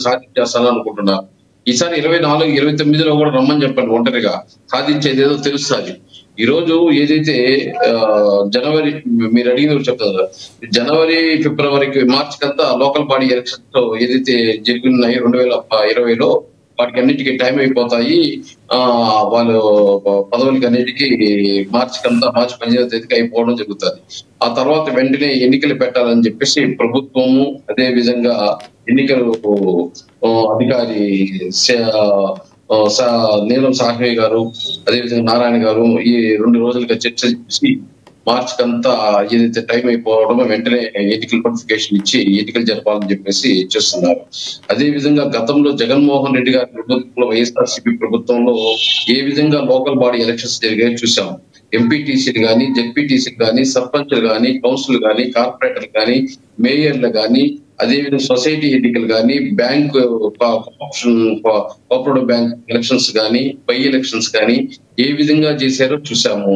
సాధించేస్తాను అనుకుంటున్నారు. ఈసారి 24, 29లో కూడా రమ్మని చెప్పండి, ఒంటరిగా సాధించేది ఏదో తెలుస్తుంది. ఈ రోజు ఏదైతే జనవరి మీరు అడిగిన చెప్తారు, జనవరి ఫిబ్రవరికి మార్చి కంతా లోకల్ బాడీ ఎలక్షన్స్ ఏదైతే జరిగినాయి 2020లో వాటికి అన్నిటికీ టైం అయిపోతాయి. వాళ్ళు పదవులకి అన్నిటికీ మార్చి 15వ తేదీకి అయిపోవడం జరుగుతుంది. ఆ తర్వాత వెంటనే ఎన్నికలు పెట్టాలని చెప్పేసి ప్రభుత్వము, అదే విధంగా ఎన్నికలు అధికారి నీలం సాహ్వి గారు, అదేవిధంగా నారాయణ గారు ఈ 2 రోజులుగా చర్చ చేసి మార్చి కంతా ఏదైతే టైం అయిపోవడమో వెంటనే ఎన్నికల నోటిఫికేషన్ ఇచ్చి ఎన్నికలు జరపాలని చెప్పేసి చేస్తున్నారు. అదే విధంగా గతంలో జగన్మోహన్ రెడ్డి గారి ప్రభుత్వంలో, వైఎస్ఆర్సీపీ ప్రభుత్వంలో ఏ విధంగా లోకల్ బాడీ ఎలక్షన్స్ జరిగాయో చూసాం. ఎంపీటీసీలు కానీ, జెడ్పీటీసీలు కానీ, సర్పంచ్లు కానీ, కౌన్సిల్ కానీ, కార్పొరేటర్లు కానీ, మేయర్లు కానీ, అదేవిధంగా సొసైటీ ఎన్నికలు కానీ, బ్యాంక్ కోఆపరేటివ్ బ్యాంక్ ఎలక్షన్స్ కానీ, బై ఎలక్షన్స్ కానీ ఏ విధంగా చేశారో చూసాము.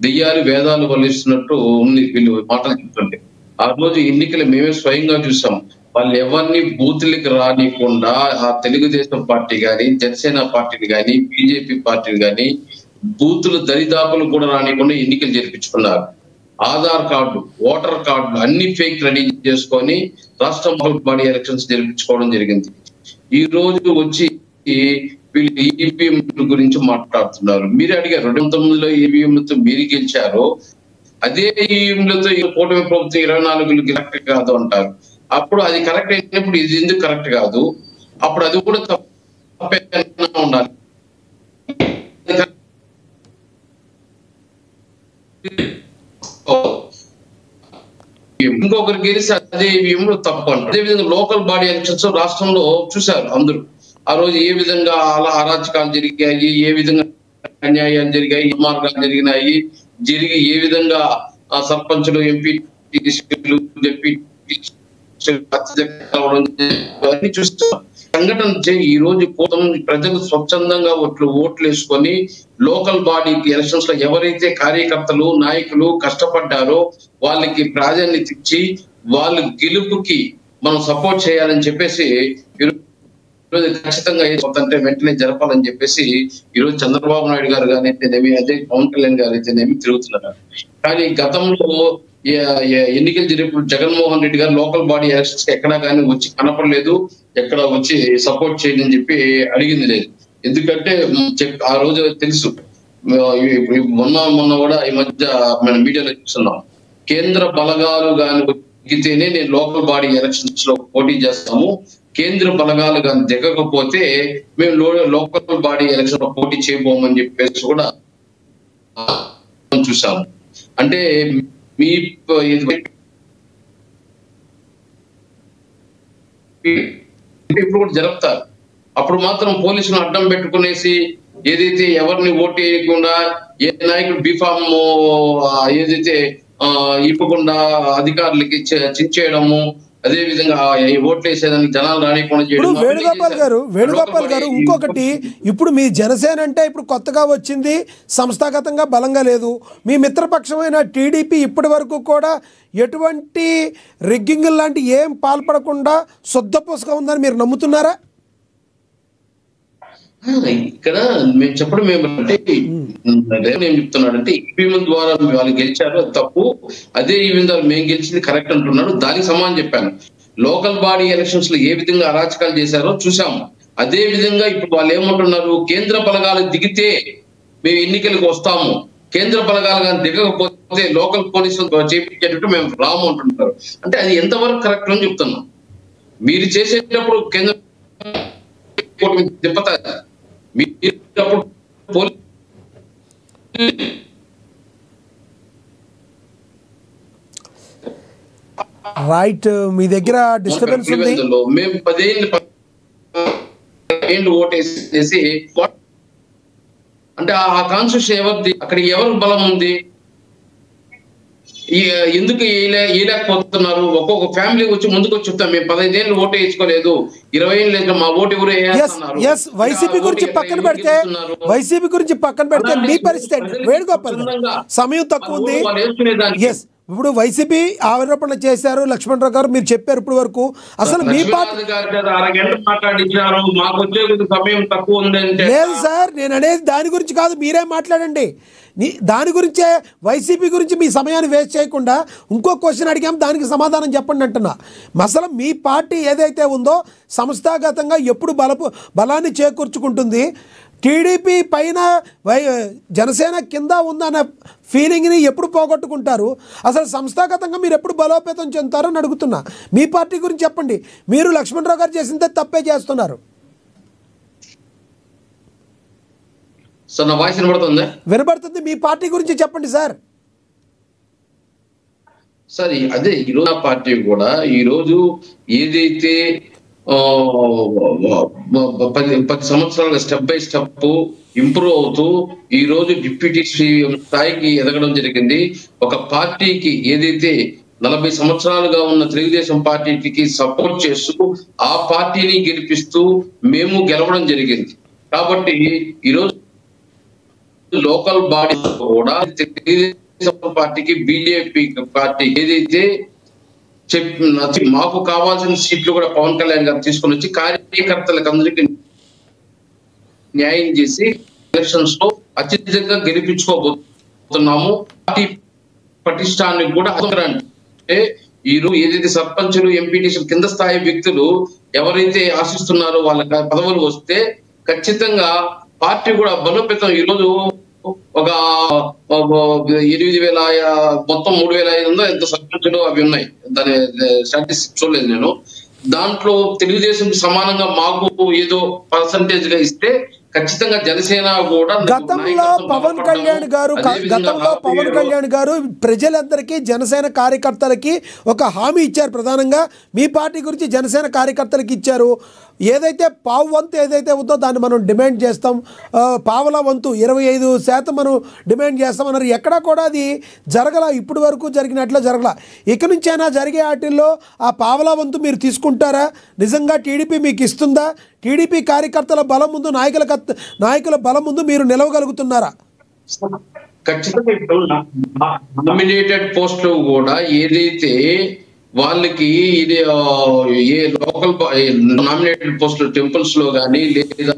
దెయ్యాలు వేదాలు వల్లిస్తున్నట్టు ఉంది వీళ్ళు మాటలు చెప్తుంటే. ఆ రోజు ఎన్నికలు మేమే స్వయంగా చూసాం. వాళ్ళు ఎవరిని బూతులకి రానికుండా ఆ తెలుగుదేశం పార్టీ కానీ, జనసేన పార్టీని కానీ, బీజేపీ పార్టీని కానీ బూతులు దరిదాపులు కూడా రానికుండా ఎన్నికలు జరిపించుకున్నారు. ఆధార్ కార్డు, ఓటర్ కార్డు అన్ని ఫేక్ రెడీ చేసుకొని రాష్ట్ర బాడీ ఎలక్షన్స్ జరిపించుకోవడం జరిగింది. ఈ రోజు వచ్చి వీళ్ళు ఈవీఎం గురించి మాట్లాడుతున్నారు. మీరు అడిగారు 2019లో ఈవీఎంలతో మీరు గెలిచారు, అదే ఈవీఎంలతో కూటమి ప్రభుత్వం 24 కరెక్ట్ కాదు అంటారు. అప్పుడు అది కరెక్ట్ అయినప్పుడు ఇది ఎందుకు కరెక్ట్ కాదు? అప్పుడు అది కూడా తప్పే ఉండాలి. ఇంకొకరు గెలిచి అదే ఈవీఎంలో తప్పు అంటారు. అదేవిధంగా లోకల్ బాడీ ఎలక్షన్స్ రాష్ట్రంలో చూశారు అందరూ. ఆ రోజు ఏ విధంగా అలా అరాచకాలు జరిగాయి, ఏ విధంగా అన్యాయాలు జరిగాయి, మార్గాలు జరిగినాయి, ఏ విధంగా సర్పంచులు, ఎంపీటీసీలు, జెడ్పీటీసీలు చూస్తాం. సంఘటన ఈ రోజు ప్రజలు స్వచ్ఛందంగా ఓట్లు వేసుకొని లోకల్ బాడీ ఎలక్షన్స్ లో ఎవరైతే కార్యకర్తలు, నాయకులు కష్టపడ్డారో వాళ్ళకి ప్రాధాన్యత ఇచ్చి వాళ్ళ గెలుపుకి మనం సపోర్ట్ చేయాలని చెప్పేసి ఈరోజు ఖచ్చితంగా అంటే వెంటనే జరపాలని చెప్పేసి ఈరోజు చంద్రబాబు నాయుడు గారు కానీ అయితేనేమి, అదే పవన్ కళ్యాణ్ గారు అయితేనేమి తిరుగుతున్నారు. కానీ గతంలో ఎన్నికలు జరిగినప్పుడు జగన్మోహన్ రెడ్డి గారు లోకల్ బాడీ ఎలక్షన్స్ ఎక్కడా కానీ వచ్చి కనపడలేదు, ఎక్కడ వచ్చి సపోర్ట్ చేయండి అని చెప్పి అడిగింది లేదు. ఎందుకంటే ఆ రోజు తెలుసు, మొన్న కూడా ఈ మధ్య మనం మీడియాలో చూస్తున్నాం, కేంద్ర బలగాలు కానీ దిగితేనే నేను లోకల్ బాడీ ఎలక్షన్స్ లో పోటీ చేస్తాము, కేంద్ర బలగాలు కానీ దిగకపోతే మేము లోకల్ బాడీ ఎలక్షన్ లో పోటీ చేయబోమని చెప్పేసి కూడా చూసాము. అంటే మీ ఇప్పుడు కూడా జరుపుతారు. అప్పుడు మాత్రం పోలీసులు అడ్డం పెట్టుకునేసి ఏదైతే ఎవరిని ఓటు వేయకుండా, ఏ నాయకుడు బీఫామ్ ఏదైతే ఇవ్వకుండా అధికారులకి చించేయడము, అదే విధంగా ఓట్లు వేసేదానికి జనాలు రానికుండా చేయడం. వేణుగోపాల్ గారు ఇంకొకటి, ఇప్పుడు మీ జనసేన అంటే ఇప్పుడు కొత్తగా వచ్చింది, సంస్థాగతంగా బలంగా లేదు. మీ మిత్రపక్షమైన టీడీపీ ఇప్పటి వరకు కూడా ఎటువంటి రిగ్గింగ్ లాంటి ఏం పాల్పడకుండా శుద్ధపూసగా ఉందని మీరు నమ్ముతున్నారా? ఇక్కడ మేము చెప్పడం ఏమంటే, ఏం చెప్తున్నాడంటే ఈవీఎం ద్వారా వాళ్ళు గెలిచారు తప్పు, అదే ఈవీఎం ద్వారా మేము గెలిచింది కరెక్ట్ అంటున్నాడు. దానికి సమానం చెప్పాను. లోకల్ బాడీ ఎలక్షన్స్ లో ఏ విధంగా అరాచకాలు చేశారో చూసాము. అదే విధంగా ఇప్పుడు వాళ్ళు ఏమంటున్నారు, కేంద్ర బలగాలు దిగితే మేము ఎన్నికలకు వస్తాము, కేంద్ర బలగాలు కానీ దిగకపోతే లోకల్ పోలీసులు చేపించేటట్టు మేము రాము అంటున్నారు. అంటే అది ఎంతవరకు కరెక్ట్ అని చెప్తున్నాం. మీరు చేసేటప్పుడు కేంద్ర తిప్పతారు, రైట్, మీ దగ్గర డిస్టర్బెన్స్ ఉంది. మేము 10 ఏళ్ళు ఓటేసి అంటే ఆ కాన్స్టిట్యూషన్ ఎవరిది, అక్కడ ఎవరు బలం ఉంది, ఎందుకు వేయలేకపోతున్నారు? ఒక్కొక్క ఫ్యామిలీ వచ్చి ముందుకు వచ్చి చెప్తాం, మేము 15 ఏళ్ళు ఓటు వేసుకోలేదు, 20 ఏళ్ళు లేదు, మా ఓటు ఎవరు వేస్తున్నారు. వైసీపీ గురించి పక్కన పెడితే మీ పరిస్థితి వేణుగోపాల్ సమయం తక్కువ ఉంది. ఇప్పుడు వైసీపీ ఆరోపణలు చేశారు లక్ష్మణరావు గారు, మీరు చెప్పారు ఇప్పుడు వరకు. అసలు మీ పార్టీ అరగంట మాట్లాడించారు, మాకు వచ్చే సమయం తక్కువ ఉందంటే. లేదు సార్, నేను అనేది దాని గురించి కాదు, మీరే మాట్లాడండి. దాని గురించే, వైసీపీ గురించి మీ సమయాన్ని వేస్ట్ చేయకుండా ఇంకో క్వశ్చన్ అడిగాం, దానికి సమాధానం చెప్పండి అంటున్నా. అసలు మీ పార్టీ ఏదైతే ఉందో సంస్థాగతంగా ఎప్పుడు బలాన్ని చేకూర్చుకుంటుంది, టీడీపీ పైన జనసేన కింద ఉందన్న ఫీలింగ్ని ఎప్పుడు పోగొట్టుకుంటారు, అసలు సంస్థాగతంగా మీరు ఎప్పుడు బలోపేతం చెందుతారని అడుగుతున్నా. మీ పార్టీ గురించి చెప్పండి. మీరు లక్ష్మణరావు గారు చేసిందే తప్పే చేస్తున్నారు. సార్ నా వాయిస్ వినబడుతుందా? వినబడుతుంది. మీ పార్టీ గురించి చెప్పండి సార్. సార్ అదే ఈరోజు పార్టీ కూడా ఈరోజు ఏదైతే 10 సంవత్సరాలుగా స్టెప్ బై స్టెప్ ఇంప్రూవ్ అవుతూ ఈ రోజు డిప్యూటీ సీఎం స్థాయికి ఎదగడం జరిగింది. ఒక పార్టీకి ఏదైతే 40 సంవత్సరాలుగా ఉన్న తెలుగుదేశం పార్టీకి సపోర్ట్ చేస్తూ ఆ పార్టీని గెలిపిస్తూ మేము గెలవడం జరిగింది. కాబట్టి ఈరోజు లోకల్ బాడీ కూడా తెలుగుదేశం పార్టీకి బీజేపీ పార్టీ ఏదైతే మాకు కావాల్సిన సీట్లు కూడా పవన్ కళ్యాణ్ గారు తీసుకొని వచ్చి కార్యకర్తలకు అందరికీ న్యాయం చేసి ఎలక్షన్స్ లో అత్యధికంగా గెలిపించుకోబోతున్నాము. పార్టీ పటిష్టానికి కూడా అంటే ఈరోజు ఏదైతే సర్పంచులు ఎంపీటీసీలు కింద స్థాయి వ్యక్తులు ఎవరైతే ఆశిస్తున్నారో వాళ్ళ పదవులు వస్తే ఖచ్చితంగా పార్టీ కూడా బలోపేతం. ఈరోజు ఒక 8,000 మొత్తం 3,500 ఎంత సర్పంచులు అవి ఉన్నాయి, దాని స్టాటిస్టిక్స్ చూడలేదు నేను. దాంట్లో తెలుగుదేశం సమానంగా మాకు ఏదో పర్సంటేజ్ గా ఇస్తే ఖచ్చితంగా జనసేన కూడా గతంలో పవన్ కళ్యాణ్ గారు ప్రజలందరికీ జనసేన కార్యకర్తలకి ఒక హామీ ఇచ్చారు. ప్రధానంగా మీ పార్టీ గురించి జనసేన కార్యకర్తలకి ఇచ్చారు. ఏదైతే పావు వంతు ఏదైతే ఉందో దాన్ని మనం డిమాండ్ చేస్తాం, పావల వంతు 25% మనం డిమాండ్ చేస్తామన్నారు. ఎక్కడా కూడా అది జరగల, ఇప్పటి వరకు జరిగినట్లు జరగల. ఇక నుంచైనా జరిగే వాటిల్లో ఆ పావల వంతు మీరు తీసుకుంటారా? నిజంగా టీడీపీ మీకు ఇస్తుందా? టీడీపీ కార్యకర్తల బలం ముందు, నాయకుల బలం ముందు మీరు నిలవగలుగుతున్నారా? ఖచ్చితంగా ఇప్పుడు నామినేటెడ్ పోస్టులు కూడా ఏదైతే వాళ్ళకి ఇది ఏ లోకల్ నామినేటెడ్ పోస్టులు టెంపుల్స్ లో కానీ లేదా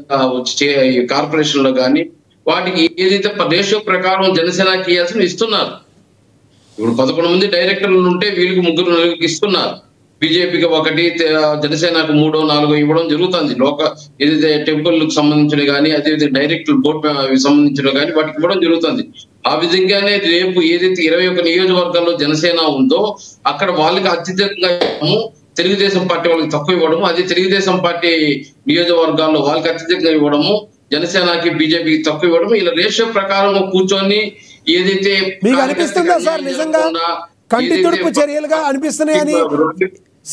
కార్పొరేషన్ లో కానీ వాటికి ఏదైతే రేషియో ప్రకారం జనసేనకి ఇవ్వాల్సిన ఇస్తున్నారు. ఇప్పుడు 11 మంది డైరెక్టర్లు ఉంటే వీళ్ళకి 3-4 ఇస్తున్నారు. బీజేపీకి 1, జనసేనకు 3-4 ఇవ్వడం జరుగుతుంది. ఏదైతే టెంపుల్ కు సంబంధించిన కానీ అదేవిధంగా డైరెక్టర్ బోర్డు సంబంధించిన కానీ వాటికి ఇవ్వడం జరుగుతుంది. ఆ విధంగానే రేపు ఏదైతే 21 నియోజకవర్గాల్లో జనసేన ఉందో అక్కడ వాళ్ళకి అత్యధికంగా తెలుగుదేశం పార్టీ వాళ్ళకి తక్కువ ఇవ్వడము, అదే తెలుగుదేశం పార్టీ నియోజకవర్గాల్లో వాళ్ళకి అత్యధికంగా ఇవ్వడము, జనసేనకి బీజేపీకి తక్కువ ఇవ్వడము, ఇలా రేషియో ప్రకారం కూర్చొని ఏదైతే మీకు అనిపిస్తుందా సార్ నిజంగా కంటి తుడుపు చర్యలుగా అనిపిస్తున్నాయని?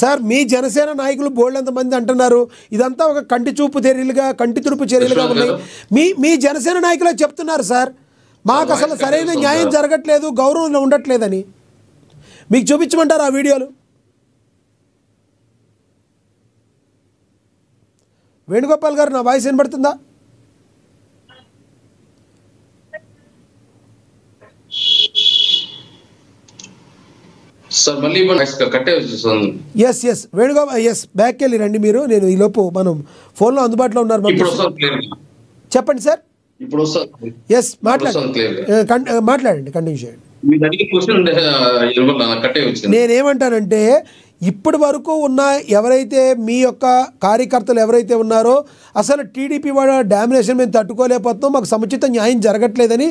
సార్ మీ జనసేన నాయకులు బోల్డంత మంది అంటున్నారు ఇదంతా ఒక కంటి తుడుపు చర్యలుగా ఉన్నాయి. మీ జనసేన నాయకులే చెప్తున్నారు సార్ మాకు అసలు సరైన న్యాయం జరగట్లేదు, గౌరవం ఉండట్లేదని. మీకు చూపించమంటారు ఆ వీడియోలు? వేణుగోపాల్ గారు, నా వాయిస్ వినబడుతుందా? సార్ మళ్ళీ ఎస్ వేణుగోపాల్, బ్యాక్ వెళ్ళి రండి మీరు. నేను ఈ లోపు మనం ఫోన్లో అందుబాటులో ఉన్నారు, చెప్పండి సార్. ఇప్పుడు మాట్లాడండి, కంటిన్యూ చేయండి. నేనేమంటానంటే ఇప్పటి వరకు ఉన్న ఎవరైతే మీ యొక్క కార్యకర్తలు ఎవరైతే ఉన్నారో అసలు టీడీపీ వాళ్ళ డామినేషన్ మేము తట్టుకోలేకపోతున్నాం, మాకు సముచిత న్యాయం జరగట్లేదని